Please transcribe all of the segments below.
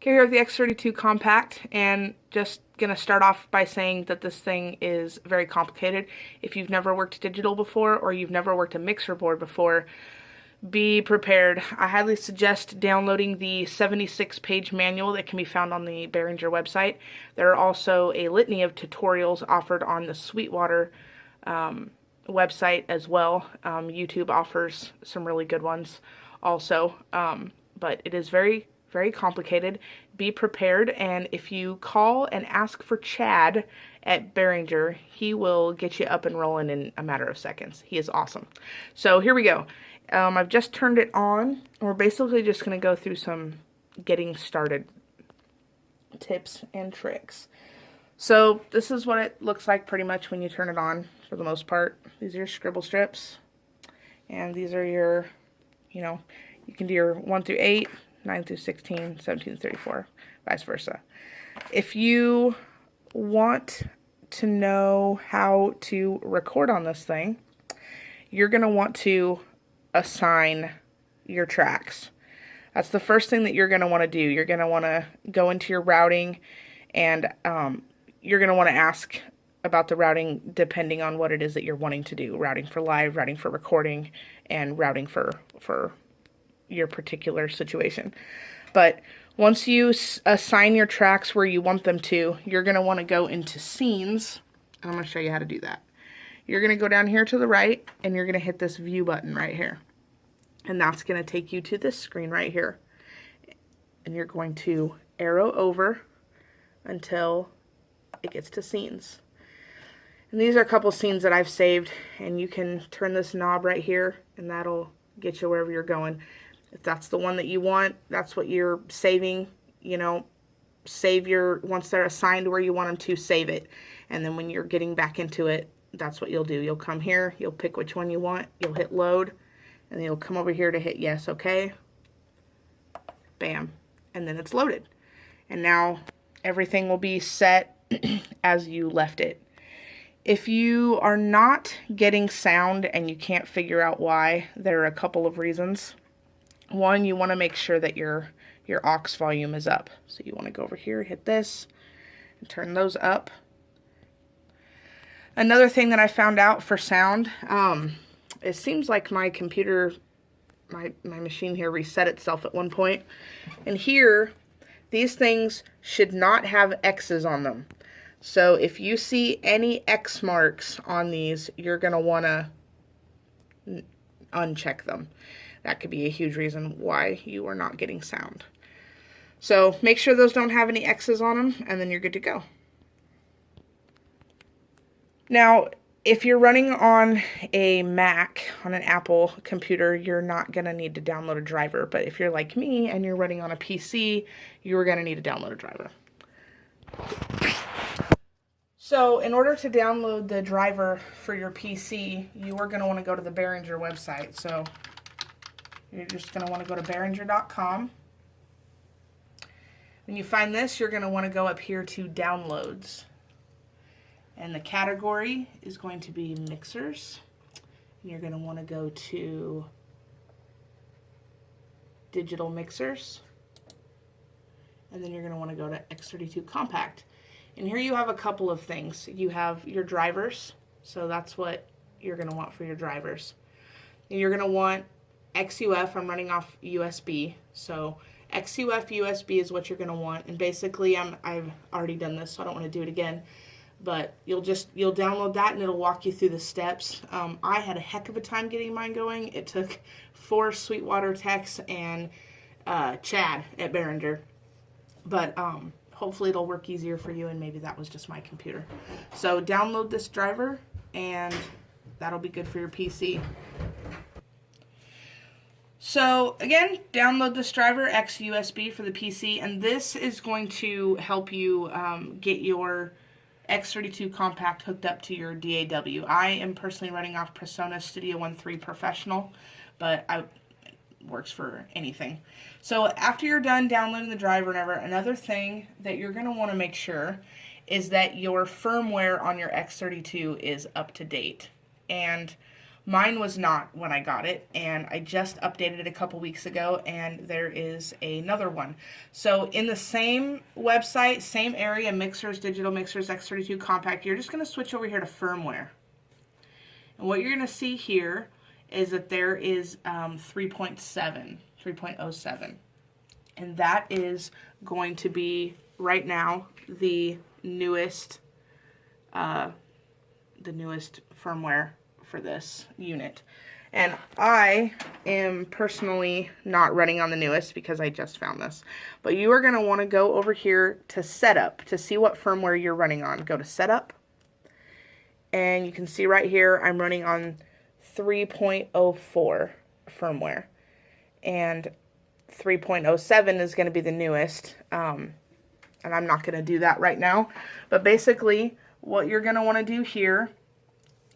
Okay, here with the X32 Compact, and just gonna start off by saying that this thing is very complicated. If you've never worked digital before or you've never worked a mixer board before, be prepared. I highly suggest downloading the 76-page manual that can be found on the Behringer website. There are also a litany of tutorials offered on the Sweetwater website as well. YouTube offers some really good ones also, but it is very complicated. Be prepared, and if you call and ask for Chad at Behringer, he will get you up and rolling in a matter of seconds. He is awesome. So here we go. I've just turned it on. We're basically just going to go through some getting started tips and tricks. So this is what it looks like pretty much when you turn it on, for the most part. These are your scribble strips, and these are your, you can do your 1 through 8, 9 through 16, 17 through 34, vice versa. If you want to know how to record on this thing, you're going to want to assign your tracks. That's the first thing that you're going to want to do. You're going to want to go into your routing, and you're going to want to ask about the routing depending on what it is that you're wanting to do. Routing for live, routing for recording, and routing for your particular situation. But once you assign your tracks where you want them to, you're going to want to go into scenes. I'm going to show you how to do that. You're going to go down here to the right, and you're going to hit this view button right here. And that's going to take you to this screen right here. And you're going to arrow over until it gets to scenes. And these are a couple scenes that I've saved, and you can turn this knob right here, and that'll get you wherever you're going. If that's the one that you want, that's what you're saving, save once they're assigned where you want them to, save it. And then when you're getting back into it, that's what you'll do. You'll come here, you'll pick which one you want, you'll hit load, and then you'll come over here to hit yes, okay. Bam. And then it's loaded. And now everything will be set as you left it. If you are not getting sound and you can't figure out why, there are a couple of reasons. One, you want to make sure that your aux volume is up. So you want to go over here, hit this, and turn those up. Another thing that I found out for sound, it seems like my computer, my machine here reset itself at one point. And here, these things should not have X's on them. So if you see any X marks on these, you're going to want to uncheck them. That could be a huge reason why you are not getting sound. So make sure those don't have any X's on them, and then you're good to go. Now, if you're running on a Mac, on an Apple computer, you're not going to need to download a driver. But if you're like me and you're running on a PC, you're going to need to download a driver. So in order to download the driver for your PC, you are going to want to go to the Behringer website. So you're just going to want to go to Behringer.com. When you find this, you're going to want to go up here to Downloads. And the category is going to be Mixers. And you're going to want to go to Digital Mixers. And then you're going to want to go to X32 Compact. And here you have a couple of things. You have your drivers. So that's what you're going to want for your drivers. And you're going to want XUF. I'm running off USB. So XUF USB is what you're going to want. And basically, I've already done this, so I don't want to do it again. But you'll download that, and it'll walk you through the steps. I had a heck of a time getting mine going. It took 4 Sweetwater techs and Chad at Behringer. But hopefully it'll work easier for you, and maybe that was just my computer. So download this driver, and that'll be good for your PC. So again, download this driver, XUSB, for the PC, and this is going to help you get your X32 Compact hooked up to your DAW. I am personally running off PreSonus Studio One 3 Professional, but it works for anything. So after you're done downloading the driver, another thing that you're going to want to make sure is that your firmware on your X32 is up to date. And Mine was not when I got it, and I just updated it a couple weeks ago, and there is another one. So in the same website, same area, mixers, digital mixers, X32 compact, you're just going to switch over here to firmware. And what you're going to see here is that there is 3.07, and that is going to be right now the newest firmware for this unit. And I am personally not running on the newest because I just found this. But you are going to want to go over here to Setup to see what firmware you're running on. Go to Setup, and you can see right here I'm running on 3.04 firmware. And 3.07 is going to be the newest. And I'm not going to do that right now. But basically, what you're going to want to do here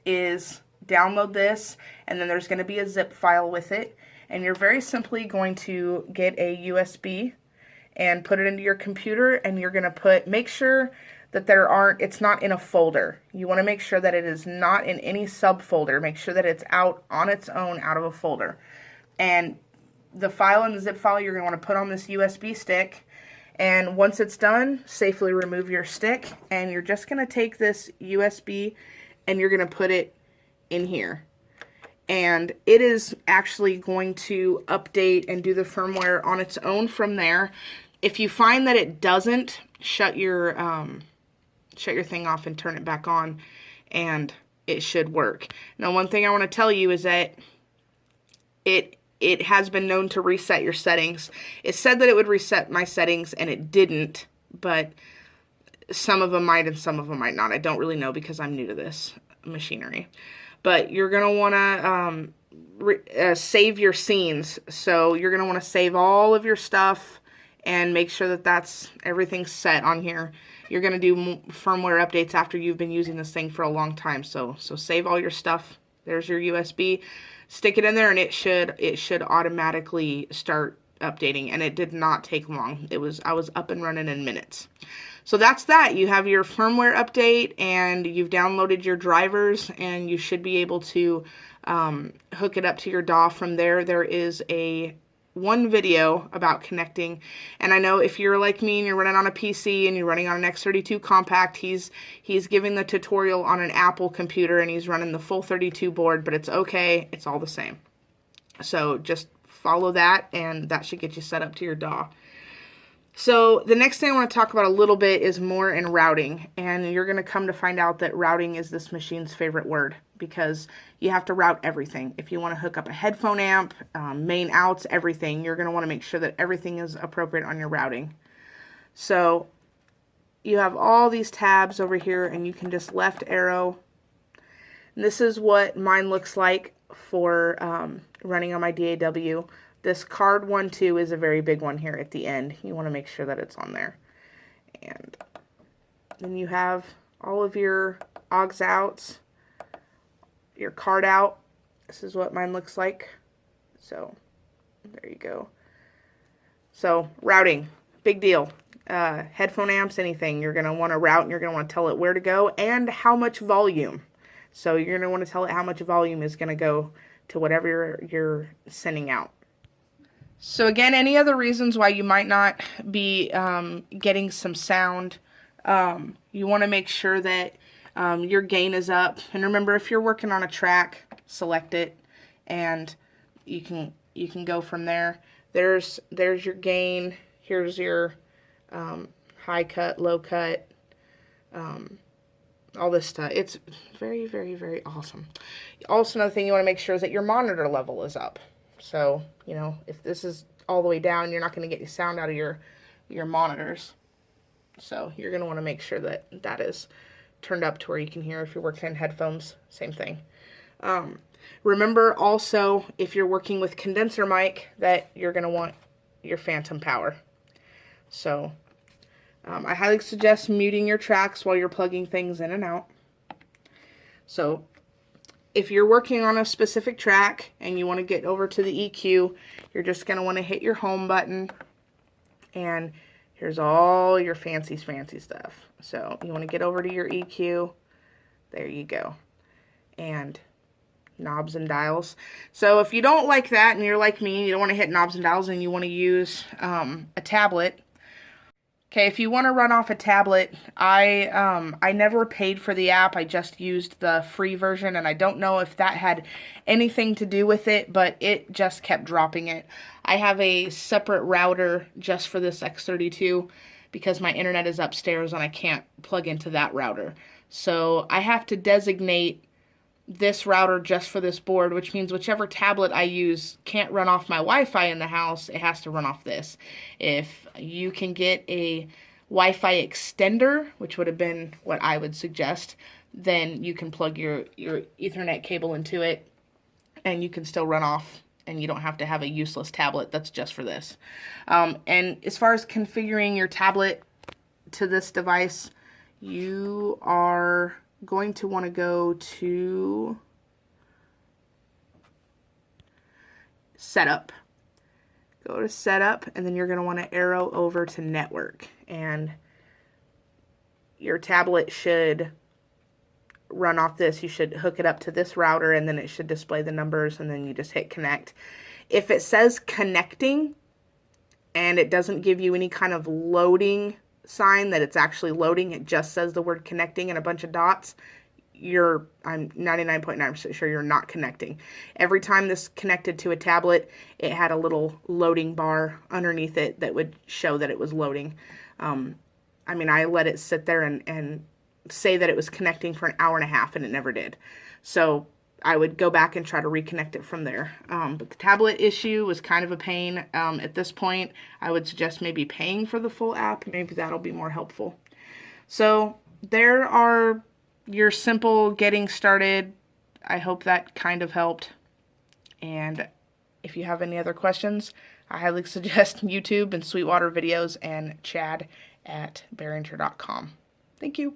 is download this, and then there's going to be a zip file with it, and you're very simply going to get a USB and put it into your computer, and you're going to make sure that it's not in a folder. You want to make sure that it is not in any subfolder. Make sure that it's out on its own out of a folder. And the file and the zip file you're going to want to put on this USB stick, and once it's done, safely remove your stick, and you're just going to take this USB and you're going to put it in here. And it is actually going to update and do the firmware on its own from there. If you find that it doesn't, shut your thing off and turn it back on, and it should work. Now, one thing I want to tell you is that it has been known to reset your settings. It said that it would reset my settings, and it didn't, but some of them might and some of them might not. I don't really know because I'm new to this machinery. But you're going to want to save your scenes. So you're going to want to save all of your stuff and make sure that everything's set on here. You're going to do firmware updates after you've been using this thing for a long time. So save all your stuff. There's your USB. Stick it in there, and it should automatically start updating. And it did not take long. I was up and running in minutes. So that's that. You have your firmware update, and you've downloaded your drivers, and you should be able to hook it up to your DAW from there. There is one video about connecting, and I know if you're like me and you're running on a PC and you're running on an X32 compact, he's giving the tutorial on an Apple computer, and he's running the full 32 board, but it's okay. It's all the same. So just follow that, and that should get you set up to your DAW. So the next thing I want to talk about a little bit is more in routing, and you're going to come to find out that routing is this machine's favorite word because you have to route everything. If you want to hook up a headphone amp, main outs, everything, you're going to want to make sure that everything is appropriate on your routing. So you have all these tabs over here, and you can just left arrow. And this is what mine looks like for running on my DAW. This card 1-2 is a very big one here at the end. You want to make sure that it's on there. And then you have all of your aux outs, your card out. This is what mine looks like. So there you go. So routing, big deal. Headphone amps, anything. You're going to want to route, and you're going to want to tell it where to go and how much volume. So you're going to want to tell it how much volume is going to go to whatever you're sending out. So again, any other reasons why you might not be getting some sound, you want to make sure that your gain is up. And remember, if you're working on a track, select it, and you can go from there. There's your gain. Here's your high cut, low cut, all this stuff. It's very, very, very awesome. Also, another thing you want to make sure is that your monitor level is up. So, if this is all the way down, you're not going to get any sound out of your monitors. So you're going to want to make sure that that is turned up to where you can hear. If you're working in headphones, same thing. Remember also, if you're working with condenser mic, that you're going to want your phantom power. So I highly suggest muting your tracks while you're plugging things in and out. So if you're working on a specific track and you want to get over to the EQ, you're just going to want to hit your home button, and here's all your fancy stuff. So you want to get over to your EQ. There you go. And knobs and dials. So if you don't like that and you're like me, you don't want to hit knobs and dials and you want to use a tablet. Okay, if you want to run off a tablet, I never paid for the app. I just used the free version, and I don't know if that had anything to do with it, but it just kept dropping it. I have a separate router just for this X32 because my internet is upstairs and I can't plug into that router. So I have to designate this router just for this board, which means whichever tablet I use can't run off my Wi-Fi in the house, it has to run off this. If you can get a Wi-Fi extender, which would have been what I would suggest, then you can plug your Ethernet cable into it and you can still run off and you don't have to have a useless tablet that's just for this. And as far as configuring your tablet to this device, you are going to want to go to setup. Go to setup, and then you're going to want to arrow over to network, and your tablet should run off this. You should hook it up to this router, and then it should display the numbers, and then you just hit connect. If it says connecting and it doesn't give you any kind of loading sign that it's actually loading, it just says the word connecting and a bunch of dots, I'm 99.9% sure you're not connecting. Every time this connected to a tablet, it had a little loading bar underneath it that would show that it was loading. I mean, I let it sit there and say that it was connecting for an hour and a half, and it never did. So I would go back and try to reconnect it from there. But the tablet issue was kind of a pain. At this point, I would suggest maybe paying for the full app. Maybe that'll be more helpful. So there are your simple getting started. I hope that kind of helped. And if you have any other questions, I highly suggest YouTube and Sweetwater videos and Chad at Behringer.com. Thank you.